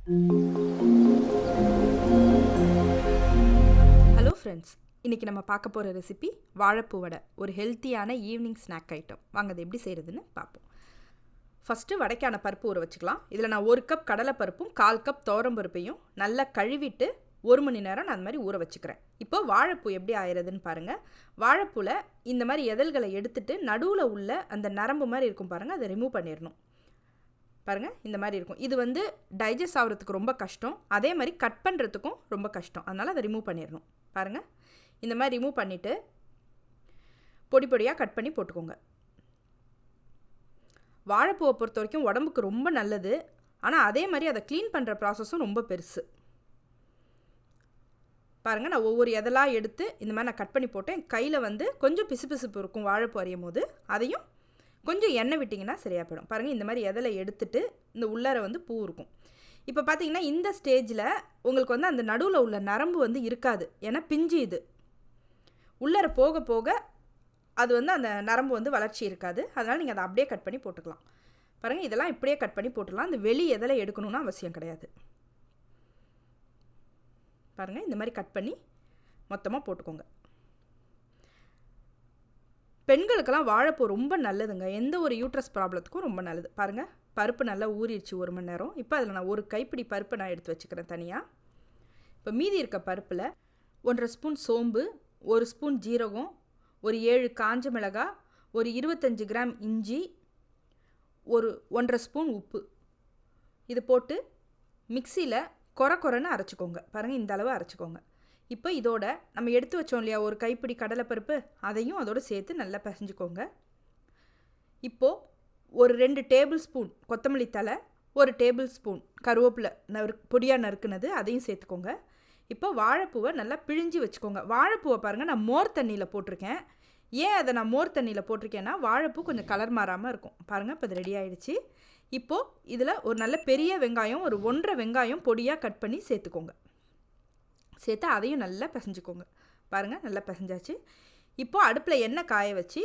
Hello friends, இன்றைக்கி நம்ம பார்க்க போகிற ரெசிபி வாழைப்பூ வடை. ஒரு ஹெல்த்தியான ஈவினிங் ஸ்நாக் ஐட்டம். வாங்க அது எப்படி செய்கிறதுன்னு பார்ப்போம். ஃபஸ்ட்டு வடைக்கான பருப்பு ஊற வச்சுக்கலாம். இதில் நான் 1 கப் கடலைப்பருப்பும் 1/4 கப் துவரம்பருப்பையும் நல்லா கழுவிட்டு 1 மணி நேரம் நான் அந்த மாதிரி ஊற வச்சுக்கிறேன். இப்போ வாழைப்பூ எப்படி ஆயிடுதுன்னு பாருங்கள். வாழைப்பூவில் இந்த மாதிரி எதழ்களை எடுத்துட்டு நடுவில் உள்ள அந்த நரம்பு மாதிரி இருக்கும் பாருங்கள், அதை ரிமூவ் பண்ணிடணும். பாருங்கள், இந்த மாதிரி இருக்கும். இது வந்து டைஜஸ்ட் ஆகிறதுக்கு ரொம்ப கஷ்டம், அதே மாதிரி கட் பண்ணுறதுக்கும் ரொம்ப கஷ்டம். அதனால் அதை ரிமூவ் பண்ணிடணும். பாருங்கள், இந்த மாதிரி ரிமூவ் பண்ணிவிட்டு பொடி பொடியாக கட் பண்ணி போட்டுக்கோங்க. வாழைப்பூவை பொறுத்த வரைக்கும் உடம்புக்கு ரொம்ப நல்லது, ஆனால் அதே மாதிரி அதை க்ளீன் பண்ணுற ப்ராசஸும் ரொம்ப பெருசு. பாருங்கள், நான் ஒவ்வொரு எதெல்லாம் எடுத்து இந்த மாதிரி நான் கட் பண்ணி போட்டேன். கையில் வந்து கொஞ்சம் பிசுபிசுப்பு இருக்கும் வாழைப்பூ அறியும் போது, அதையும் கொஞ்சம் எண்ணெய் விட்டிங்கன்னா சரியாக போயிடும். பாருங்கள், இந்த மாதிரி எதில் எடுத்துட்டு இந்த உள்ளார வந்து பூ இருக்கும். இப்போ பார்த்தீங்கன்னா இந்த ஸ்டேஜில் உங்களுக்கு வந்து அந்த நடுவில் உள்ள நரம்பு வந்து இருக்காது, ஏன்னா பிஞ்சு இது. உள்ளார போக போக அது வந்து அந்த நரம்பு வந்து வளர்ச்சி இருக்காது. அதனால் நீங்கள் அதை அப்படியே கட் பண்ணி போட்டுக்கலாம். பாருங்கள், இதெல்லாம் இப்படியே கட் பண்ணி போட்டுடலாம். அந்த வெளி எதில் எடுக்கணும்னு அவசியம் கிடையாது. பாருங்கள், இந்த மாதிரி கட் பண்ணி மொத்தமாக போட்டுக்கோங்க. பெண்களுக்கெல்லாம் வாழைப்பூ ரொம்ப நல்லதுங்க. எந்த ஒரு யூட்ரஸ் ப்ராப்ளத்துக்கும் ரொம்ப நல்லது. பாருங்கள், பருப்பு நல்லா ஊறிடுச்சு 1 மணி நேரம். இப்போ அதில் நான் 1 கைப்பிடி பருப்பு நான் எடுத்து வச்சுக்கிறேன் தனியாக. இப்போ மீதி இருக்க பருப்பில் 1/2 ஸ்பூன் சோம்பு, 1 ஸ்பூன் ஜீரகம், ஒரு 7 காஞ்ச மிளகாய், ஒரு 25 கிராம் இஞ்சி, ஒரு 1/2 ஸ்பூன் உப்பு, இது போட்டு மிக்சியில் கொரன்னு அரைச்சிக்கோங்க. பாருங்கள், இந்த அளவு அரைச்சிக்கோங்க. இப்போ இதோட நம்ம எடுத்து வச்சோம் இல்லையா 1 கைப்பிடி கடலைப்பருப்பு, அதையும் அதோடு சேர்த்து நல்லா பிசைஞ்சுக்கோங்க. இப்போது ஒரு 2 டேபிள் ஸ்பூன் கொத்தமல்லி தழை, 1 டேபிள் ஸ்பூன் கருவேப்பிலை பொடியாக நறுக்குனது, அதையும் சேர்த்துக்கோங்க. இப்போ வாழைப்பூவை நல்லா பிழிஞ்சு வச்சுக்கோங்க. வாழைப்பூவை பாருங்கள், நான் மோர் தண்ணியில் போட்டிருக்கேன். ஏன் அதை நான் மோர் தண்ணியில் போட்டிருக்கேன்னா வாழைப்பூ கொஞ்சம் கலர் மாறாமல் இருக்கும். பாருங்கள், இப்போ இது ரெடி ஆகிடுச்சு. இப்போது இதில் ஒரு நல்ல பெரிய வெங்காயம், ஒரு 1.5 வெங்காயம் பொடியாக கட் பண்ணி சேர்த்துக்கோங்க. சேர்த்து அதையும் நல்லா பிசைஞ்சுக்கோங்க. பாருங்கள், நல்லா பிசைஞ்சாச்சு. இப்போது அடுப்பில் எண்ணெய் காய வச்சு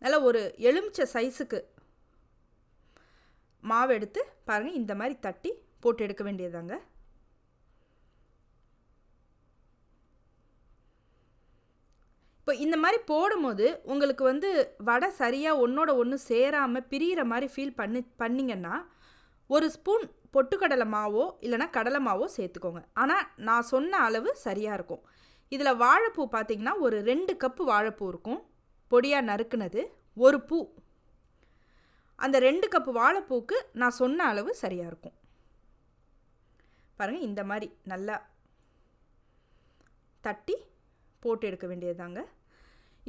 நல்லா ஒரு எலுமிச்சை சைஸுக்கு மாவு எடுத்து பாருங்கள், இந்த மாதிரி தட்டி போட்டு எடுக்க வேண்டியதாங்க. இப்போ இந்த மாதிரி போடும்போது உங்களுக்கு வந்து வடை சரியாக ஒன்றோட ஒன்று சேராமல் பிரிகிற மாதிரி ஃபீல் பண்ணிங்கன்னா 1 ஸ்பூன் பொட்டுக்கடலை மாவோ இல்லைனா கடலை மாவோ சேர்த்துக்கோங்க. ஆனால் நான் சொன்ன அளவு சரியாக இருக்கும். இதில் வாழைப்பூ பார்த்திங்கன்னா ஒரு 2 கப்பு வாழைப்பூ இருக்கும், பொடியாக நறுக்குனது, 1 பூ. அந்த 2 கப்பு வாழைப்பூக்கு நான் சொன்ன அளவு சரியாக இருக்கும். பாருங்கள், இந்த மாதிரி நல்லா தட்டி போட்டு எடுக்க வேண்டியதுதாங்க.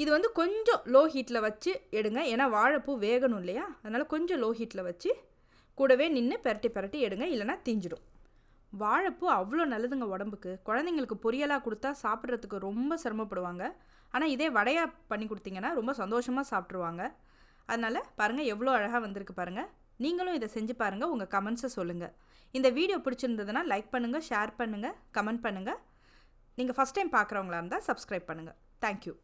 இது வந்து கொஞ்சம் லோ ஹீட்டில் வச்சு எடுங்க, ஏன்னா வாழைப்பூ வேகணும் இல்லையா, அதனால் கொஞ்சம் லோ ஹீட்டில் வச்சு கூடவே நின்று பெரட்டி எடுங்க, இல்லைனா தீஞ்சிடும். வாழைப்பூ அவ்வளோ நல்லதுங்க உடம்புக்கு. குழந்தைங்களுக்கு பொரியலாக கொடுத்தா சாப்பிட்றதுக்கு ரொம்ப சிரமப்படுவாங்க. ஆனால் இதே வடையாக பண்ணி கொடுத்தீங்கன்னா ரொம்ப சந்தோஷமாக சாப்பிட்ருவாங்க. அதனால் பாருங்கள், எவ்வளோ அழகாக வந்திருக்கு பாருங்கள். நீங்களும் இதை செஞ்சு பாருங்கள், உங்கள் கமெண்ட்ஸை சொல்லுங்கள். இந்த வீடியோ பிடிச்சிருந்ததுன்னா லைக் பண்ணுங்கள், ஷேர் பண்ணுங்கள், கமெண்ட் பண்ணுங்கள். நீங்கள் ஃபஸ்ட் டைம் பார்க்குறவங்களா இருந்தால் சப்ஸ்கிரைப் பண்ணுங்கள். தேங்க்யூ.